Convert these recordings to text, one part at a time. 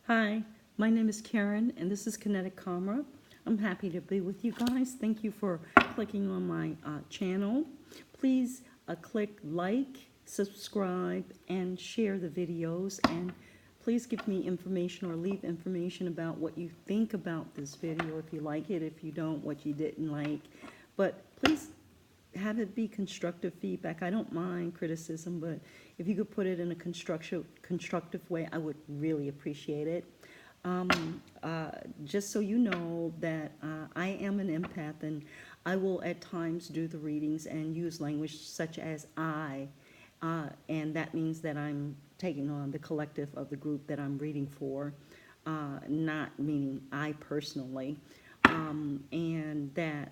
Hi, my name is Karen, and this is KeneticKarma. I'm happy to be with you guys. Thank you for clicking on my channel. Please click like, subscribe, and share the videos. And please give me information or leave information about what you think about this video, if you like it, if you don't, what you didn't like. But please have it be constructive feedback. I don't mind criticism, but if you could put it in a constructive way, I would really appreciate it. Just so you know that I am an empath, and I will at times do the readings and use language such as I, and that means that I'm taking on the collective of the group that I'm reading for, not meaning I personally. And that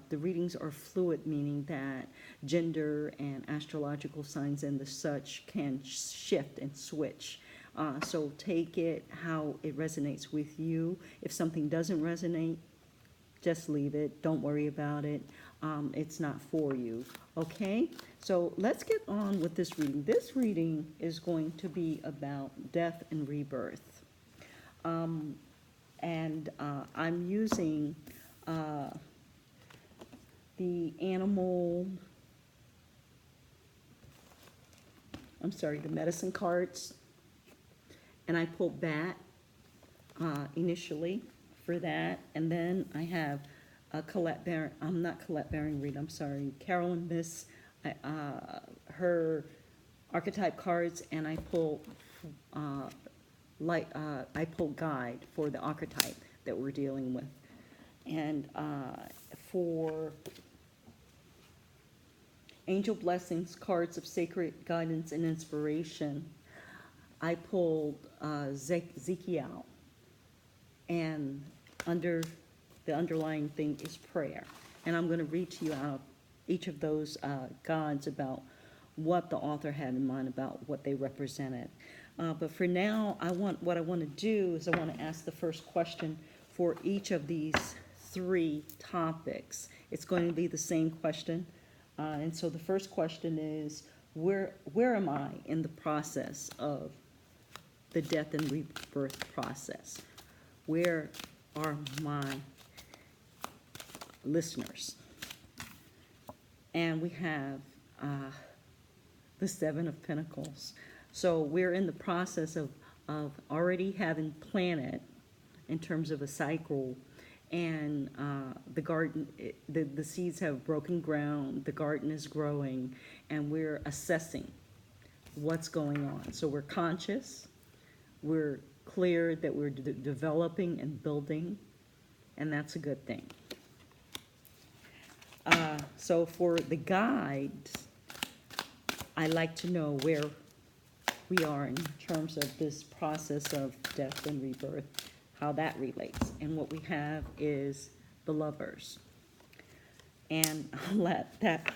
the readings are fluid, meaning that gender and astrological signs and the such can shift and switch. So take it how it resonates with you. If something doesn't resonate, just leave it. Don't worry about it. It's not for you. Okay? So let's get on with this reading. This reading is going to be about death and rebirth. And I'm using the the medicine cards, and I pulled that initially for that, and then I have Carolyn Miss, her archetype cards, and I pulled I pulled guide for the archetype that we're dealing with. And for angel blessings, cards of sacred guidance and inspiration, I pulled Ezekiel. And the underlying thing is prayer. And I'm going to read to you out of each of those gods about what the author had in mind about what they represented. But for now, what I want to do is I want to ask the first question for each of these three topics. It's going to be the same question. And so the first question is, where am I in the process of the death and rebirth process? Where are my listeners? And we have the Seven of Pentacles. So we're in the process of already having planted in terms of a cycle, and the garden, the seeds have broken ground, the garden is growing, and we're assessing what's going on. So we're conscious, we're clear that we're developing and building, and that's a good thing. So for the guides, I like to know where we are in terms of this process of death and rebirth, how that relates. And what we have is the Lovers. And I'll let that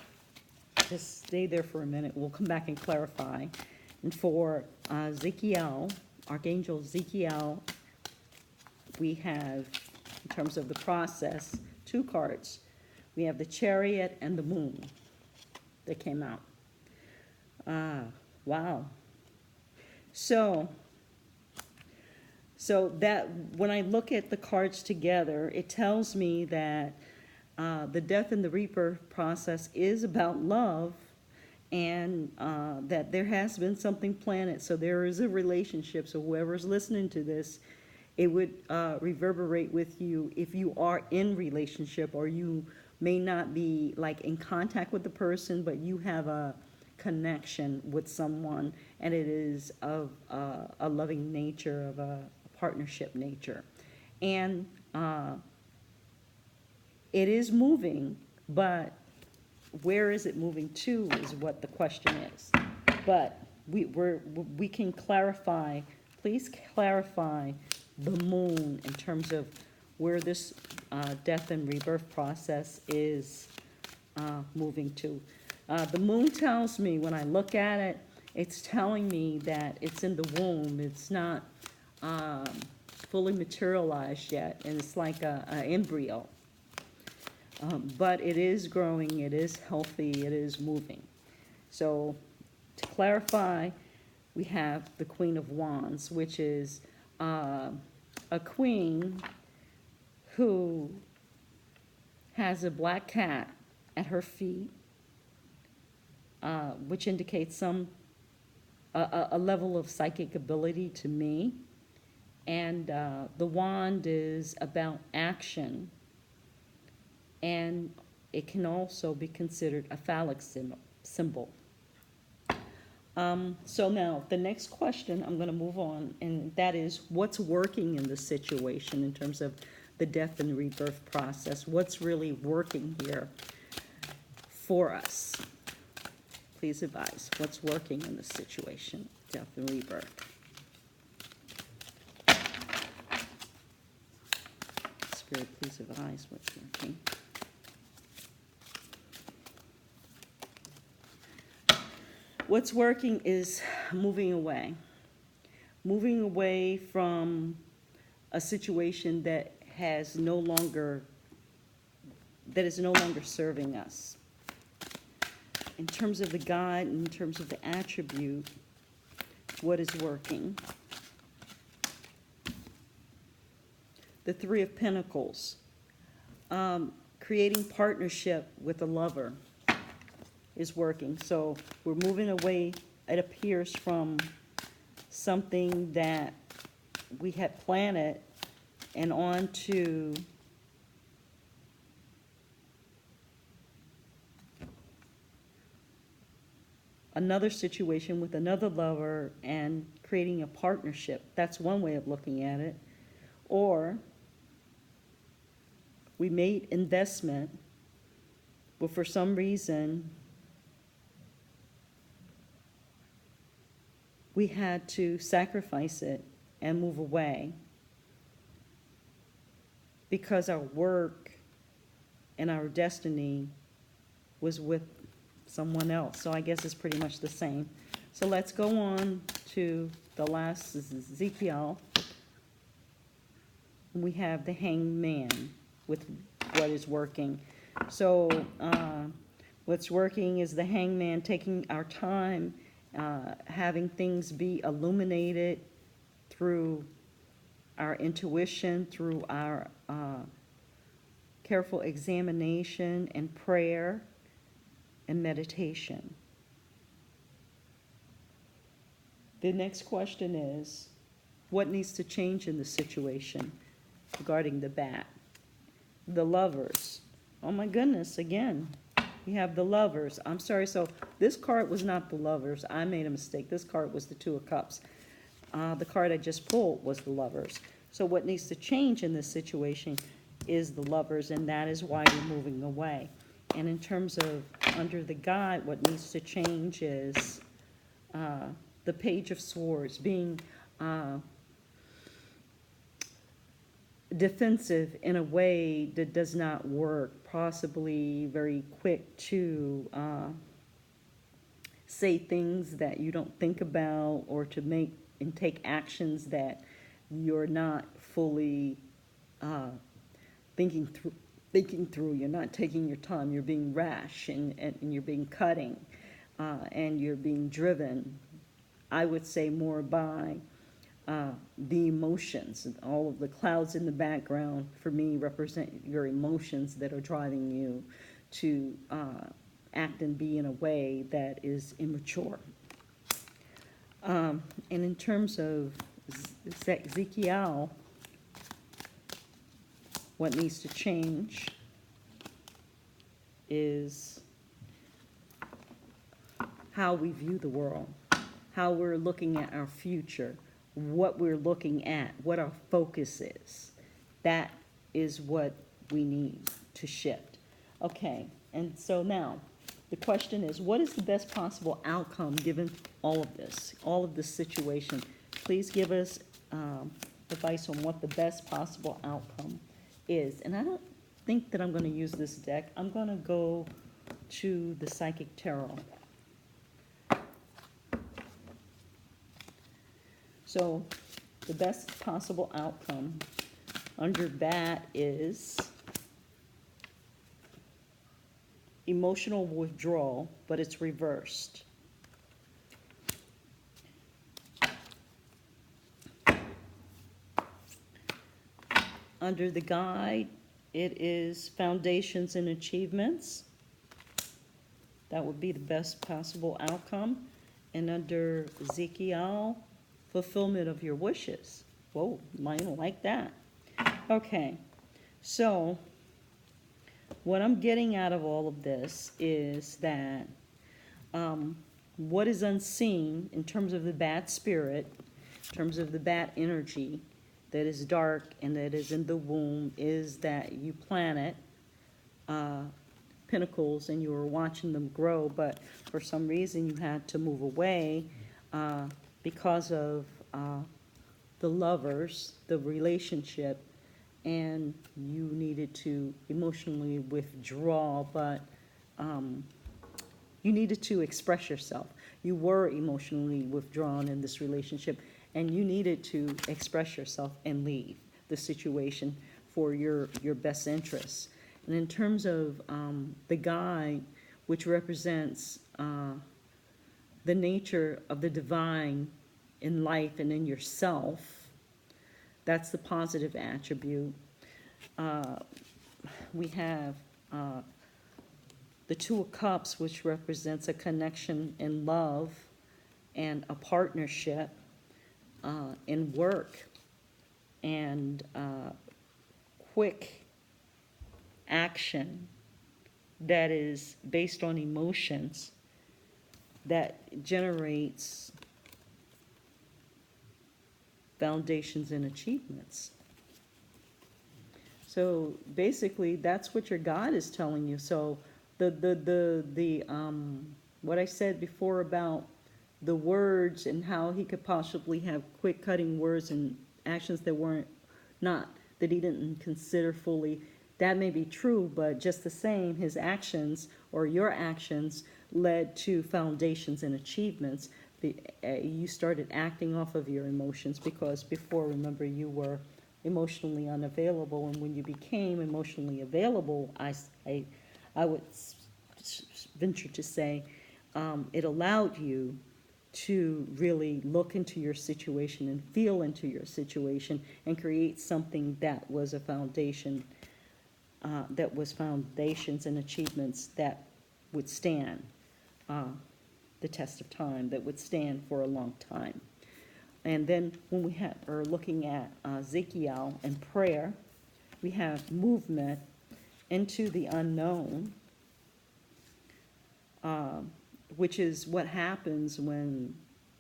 just stay there for a minute. We'll come back and clarify. And for Ezekiel, Archangel Ezekiel, we have, in terms of the process, two cards. We have the Chariot and the Moon that came out. Wow. So that when I look at the cards together, it tells me that the death and the rebirth process is about love, and that there has been something planted. So there is a relationship. So whoever's listening to this, it would reverberate with you if you are in relationship, or you may not be like in contact with the person, but you have a connection with someone, and it is of a loving nature, of a partnership nature. And it is moving, but where is it moving to is what the question is. But we can clarify, please clarify the moon in terms of where this death and rebirth process is moving to. The moon tells me, when I look at it, it's telling me that it's in the womb. It's not fully materialized yet, and it's like an embryo. But it is growing, it is healthy, it is moving. So to clarify, we have the Queen of Wands, which is a queen who has a black cat at her feet, which indicates a level of psychic ability to me. And the wand is about action, and it can also be considered a phallic symbol. So now, the next question, I'm going to move on, and that is, what's working in the situation in terms of the death and rebirth process? What's really working here for us? Please advise, what's working in this situation, death and rebirth? Spirit, please advise what's working. What's working is moving away from a situation that is no longer serving us. In terms of the guide, in terms of the attribute, what is working? The Three of Pentacles, creating partnership with a lover is working. So we're moving away, it appears, from something that we had planted and on to another situation with another lover and creating a partnership. That's one way of looking at it. Or we made investment, but for some reason we had to sacrifice it and move away because our work and our destiny was with someone else. So I guess it's pretty much the same. So let's go on to the last Ezekiel. We have the Hanged Man with what is working. So what's working is the Hanged Man, taking our time, having things be illuminated through our intuition, through our careful examination and prayer and meditation. The next question is, what needs to change in the situation regarding the bat? The Lovers. Oh my goodness, again. We have the Lovers. I'm sorry, so this card was not the Lovers. I made a mistake. This card was the Two of Cups. The card I just pulled was the Lovers. So what needs to change in this situation is the Lovers, and that is why we're moving away. And in terms of under the guide, what needs to change is the Page of Swords, being defensive in a way that does not work, possibly very quick to say things that you don't think about, or to make and take actions that you're not fully thinking through. You're not taking your time. You're being rash, and you're being cutting, and you're being driven, I would say, more by the emotions. All of the clouds in the background, for me, represent your emotions that are driving you to act and be in a way that is immature. And in terms of Ezekiel, what needs to change is how we view the world, how we're looking at our future, what we're looking at, what our focus is. That is what we need to shift. Okay, and so now the question is, what is the best possible outcome given all of this situation? Please give us advice on what the best possible outcome is. And I don't think that I'm going to use this deck. I'm going to go to the Psychic Tarot. So the best possible outcome under that is emotional withdrawal, but it's reversed. Under the guide, it is foundations and achievements. That would be the best possible outcome. And under Ezekiel, fulfillment of your wishes. Whoa, might like that. Okay, so what I'm getting out of all of this is that what is unseen in terms of the bad spirit, in terms of the bad energy that is dark and that is in the womb, is that you planted pinnacles and you were watching them grow, but for some reason you had to move away because of the lovers, the relationship, and you needed to emotionally withdraw, but you needed to express yourself. You were emotionally withdrawn in this relationship, and you needed to express yourself and leave the situation for your best interests. And in terms of the guide, which represents the nature of the divine in life and in yourself, that's the positive attribute. We have the Two of Cups, which represents a connection in love and a partnership in work and quick action that is based on emotions that generates foundations and achievements. So basically, that's what your God is telling you. So the what I said before about the words and how he could possibly have quick cutting words and actions that weren't not that he didn't consider fully, that may be true, but just the same, his actions or your actions led to foundations and achievements. You started acting off of your emotions because before, remember, you were emotionally unavailable, and when you became emotionally available, I would venture to say it allowed you to really look into your situation and feel into your situation and create something that was a foundation, that was foundations and achievements that would stand the test of time, that would stand for a long time. And then when we are looking at Ezekiel and prayer, we have movement into the unknown, which is what happens when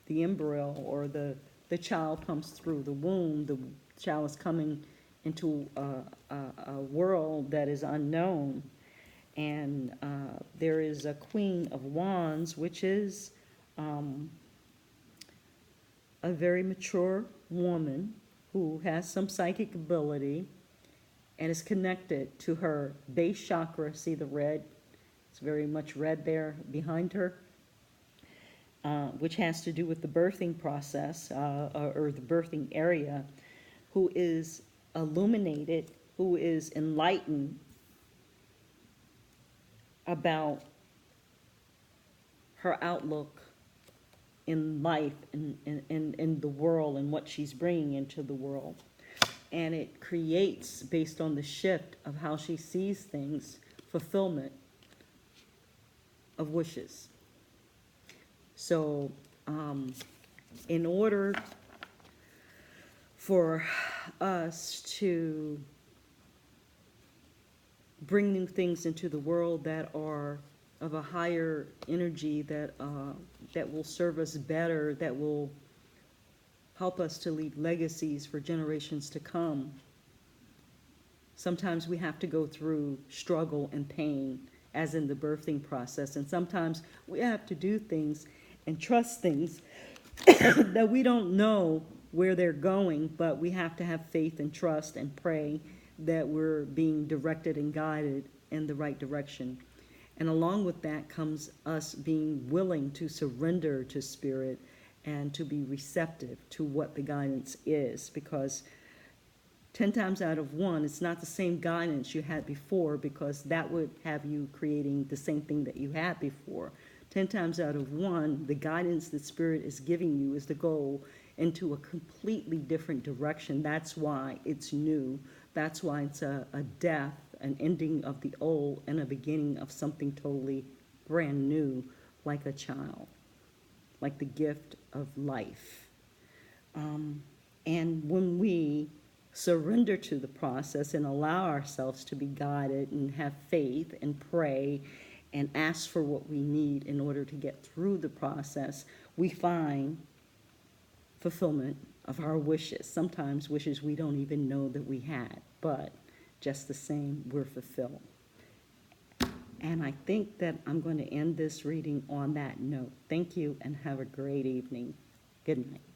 the embryo or the child comes through the womb. The child is coming into a world that is unknown. And there is a Queen of Wands, which is a very mature woman who has some psychic ability and is connected to her base chakra. See the red? It's very much red there behind her, which has to do with the birthing process or the birthing area, who is illuminated, who is enlightened about her outlook in life and in the world and what she's bringing into the world. And it creates, based on the shift of how she sees things, fulfillment of wishes. So in order for us to bring new things into the world that are of a higher energy, that will serve us better, that will help us to leave legacies for generations to come, sometimes we have to go through struggle and pain, as in the birthing process. And sometimes we have to do things and trust things that we don't know where they're going, but we have to have faith and trust and pray that we're being directed and guided in the right direction. And along with that comes us being willing to surrender to Spirit and to be receptive to what the guidance is, because 10 times out of 1, it's not the same guidance you had before, because that would have you creating the same thing that you had before. 10 times out of 1, the guidance that Spirit is giving you is to go into a completely different direction. That's why it's new. That's why it's a death, an ending of the old, and a beginning of something totally brand new, like a child, like the gift of life. And when we surrender to the process and allow ourselves to be guided and have faith and pray and ask for what we need in order to get through the process, we find fulfillment of our wishes. Sometimes wishes we don't even know that we had, but just the same, we're fulfilled. And I think that I'm going to end this reading on that note. Thank you and have a great evening. Good night.